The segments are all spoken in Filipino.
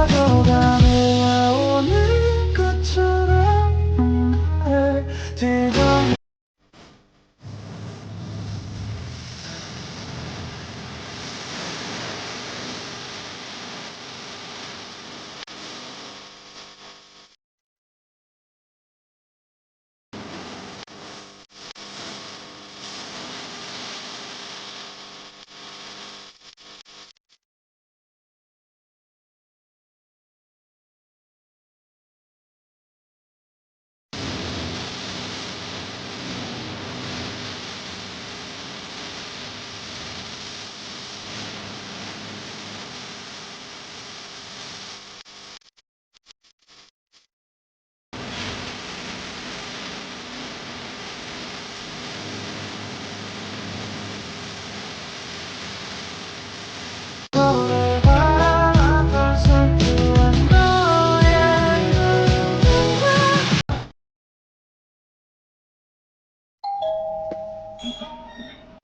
가져가네요 오늘 것처럼 지금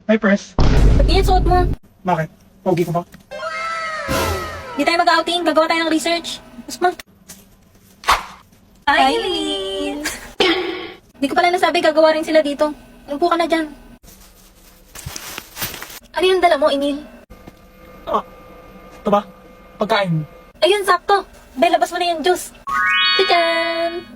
Ay, press. Ba't yan suot mo? Bakit? Pogi ko ba? Di tayo mag-outing, gagawa tayo ng research. Mas ma... Hi, Eileen! Di ko pala nasabi, gagawa rin sila dito. Upo ka na dyan. Ano yung dala mo, Emil? Ah, ito ba? Pagkain. Ayun, sakto. Be, labas mo na yung juice. Tadyan!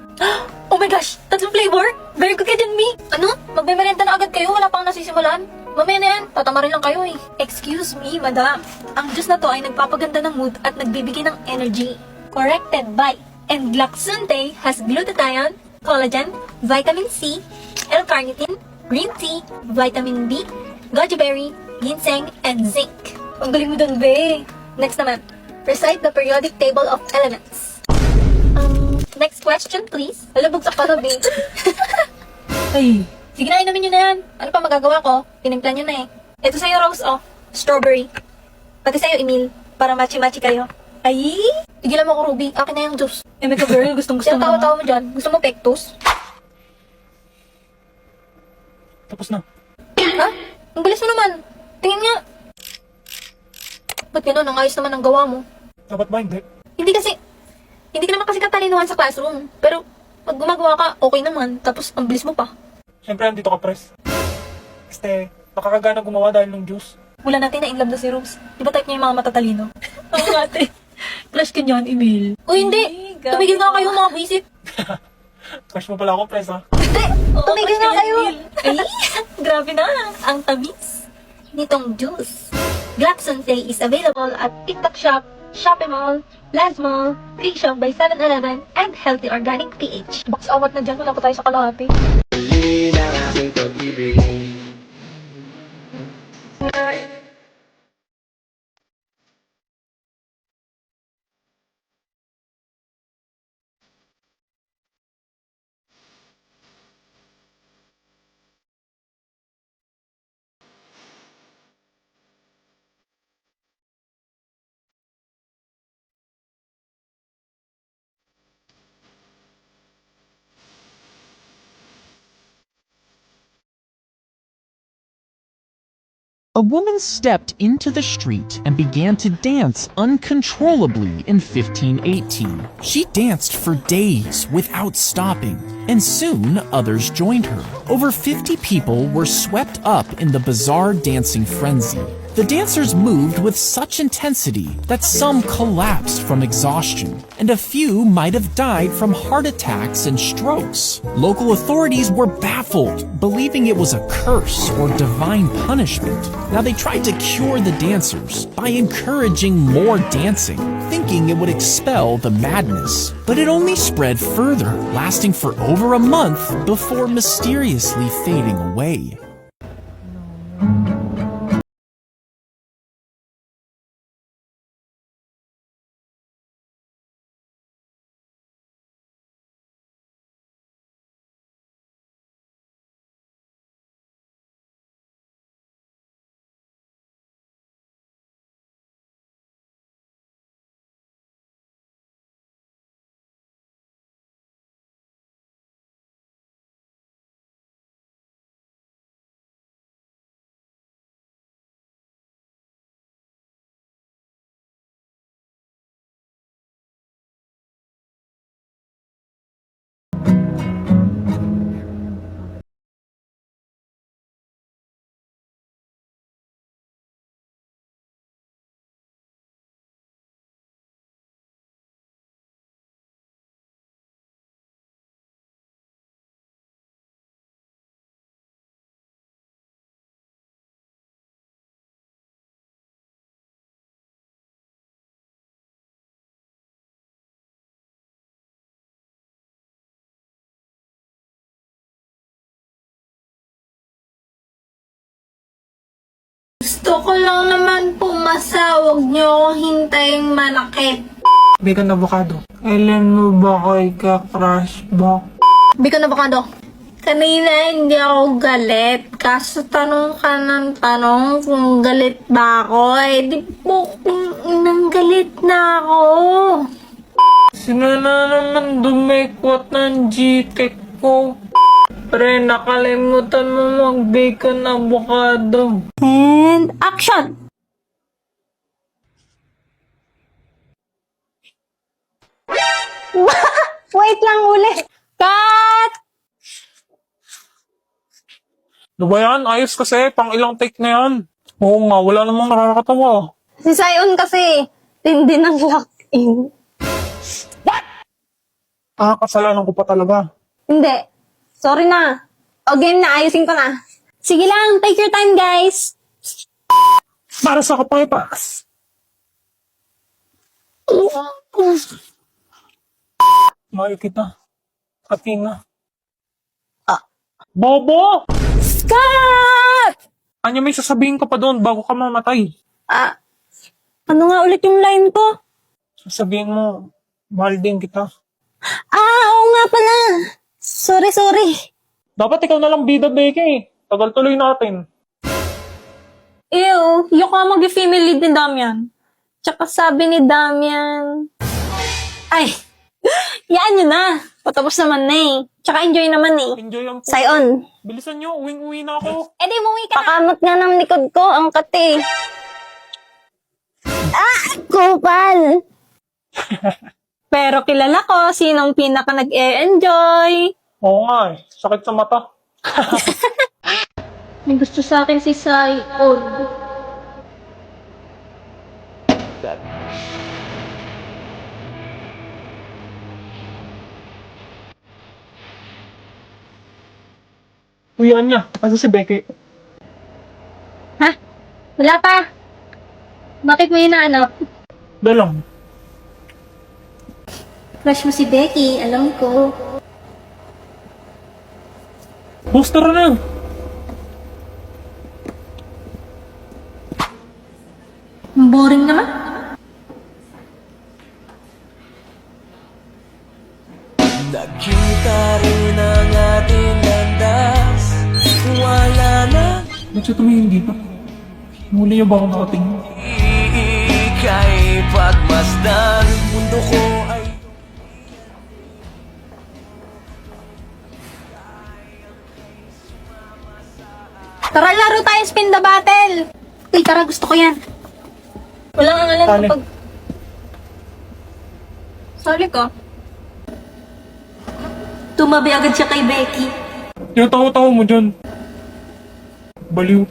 Oh my gosh! Tatlong flavor? Very good ka dyan, Mi! Ano? Magme-merenda na agad kayo? Wala pang nasisimulan? Mamaya na yan. Tatama rin lang kayo eh. Excuse me, madam. Ang juice na to ay nagpapaganda ng mood at nagbibigay ng energy. Corrected by Englaxunte has glutathione, collagen, vitamin C, L-carnitine, green tea, vitamin B, goji berry, ginseng, and zinc. Ang galing mo dun, be. Next naman, recite the periodic table of elements. Next question, please. Alabugsak ka na, be. Ay, sige na, inumin nyo na yan. Ano pa magagawa ko? Pinimpla nyo na eh. Ito sa'yo, Rose, oh. Strawberry. Pati sa'yo, Emil. Para matchy-matchy kayo. Ay! Tigilan mo ko, Ruby. Akin na yung juice. Emeka girl, gustong-gusto mo. Yung tawa-tawa mo dyan. Gusto mo pectus? Tapos na. Ha? Ang bilis mo naman. Tingin nga. Ba't gano'n? Ang ayos naman ang gawa mo. Dapat ba hindi? Hindi ka naman kasi katalinuhan sa classroom. Pero, pag gumagawa ka, okay naman. Tapos, ang bilis mo pa. Siyempre, andito ka, press. Este, nakakagana gumawa dahil ng juice. Wala natin na in love na si Rose. Di ba type niya yung mga matatalino? Oo ate. Crush ka niyan, Emil. Uy, hindi. Tumigil nga kayo mga buwisit. Crush mo pala ako, press, ha? Hindi. Tumigil nga kayo. Ay, grabe na. Ang tamis nitong juice. Glaxonte is available at TikTok Shop, Shopee Mall, Laz Mall, Free Shop by 7-Eleven, and Healthy Organic PH. Box awat na dyan. Wala pa tayo sa kalahati. Huli ng aking pag-ibig. A woman stepped into the street and began to dance uncontrollably in 1518. She danced for days without stopping, and soon others joined her. Over 50 people were swept up in the bizarre dancing frenzy. The dancers moved with such intensity that some collapsed from exhaustion, and a few might have died from heart attacks and strokes. Local authorities were baffled, believing it was a curse or divine punishment. Now they tried to cure the dancers by encouraging more dancing, thinking it would expel the madness. But it only spread further, lasting for over a month before mysteriously fading away. Gusto ko lang naman pumasa. Huwag niyo akong hintaying manakit. Bacon avocado. Kailan mo ba kay ka-crush ba? Bacon avocado. Kanina hindi ako galit. Kaso tanong ka ng tanong kung galit ba ako. Eh di po, nang galit na ako. Sino na naman dumikwat ng GTEC ko? Pre, nakalimutan mo mag-bacon avocado. And action! Wait lang uli. Cut! Ano ba yan? Ayos kasi. Pang ilang take na yan. Oo nga, wala namang nakakatawa. Si Zion kasi, tindi ng lock-in. Kasalanan ko pa talaga. Hindi. Sorry na. O game na, ayusin ko na. Sige lang, take your time guys. Para sa kapayapas. Mahal kita. Katina. Bobo! Cut! Ano may sasabihin ka pa doon bago ka mamatay? Ano nga ulit yung line ko? Sasabihin mo, mahal din kita. Oo nga pala. Sorry. Dapat ikaw na lang bida, Becky. Tagal tuloy natin. Ew, yung ka mag-female lead ni Damian. Tsaka sabi ni Damian... Ay, yaan nyo na. Patapos naman na eh. Tsaka enjoy naman eh. Enjoy ang po. Sayon. Bilisan nyo, uwing-uwi na ako. Eh di umuwi ka. Pakamot nga ng likod ko, ang kate. Kupal! Pero kilala ko sinong pinaka nag-e-enjoy. Oo nga eh, sakit sa mata. May gusto sa akin si Sayon. Uwian niya, kasi si Becky. Ha? Wala pa. Bakit mo hinahanap? Dalang. Crush mo si Becky, alam ko. Booster na. Boring naman. Nakita rin ang ating landas. Wala na. Ba't siya tumingin dito? Muli niya ba ako nakatingin? Ika'y pagmasdan. Mundo ko ay Tara, laro tayo spin the battle. Uy, tara, gusto ko yan. Walang angalan Sali. kapag... Sali ka. Tumabi agad siya kay Becky. Yung tawa-tawa mo dyan. Baliw.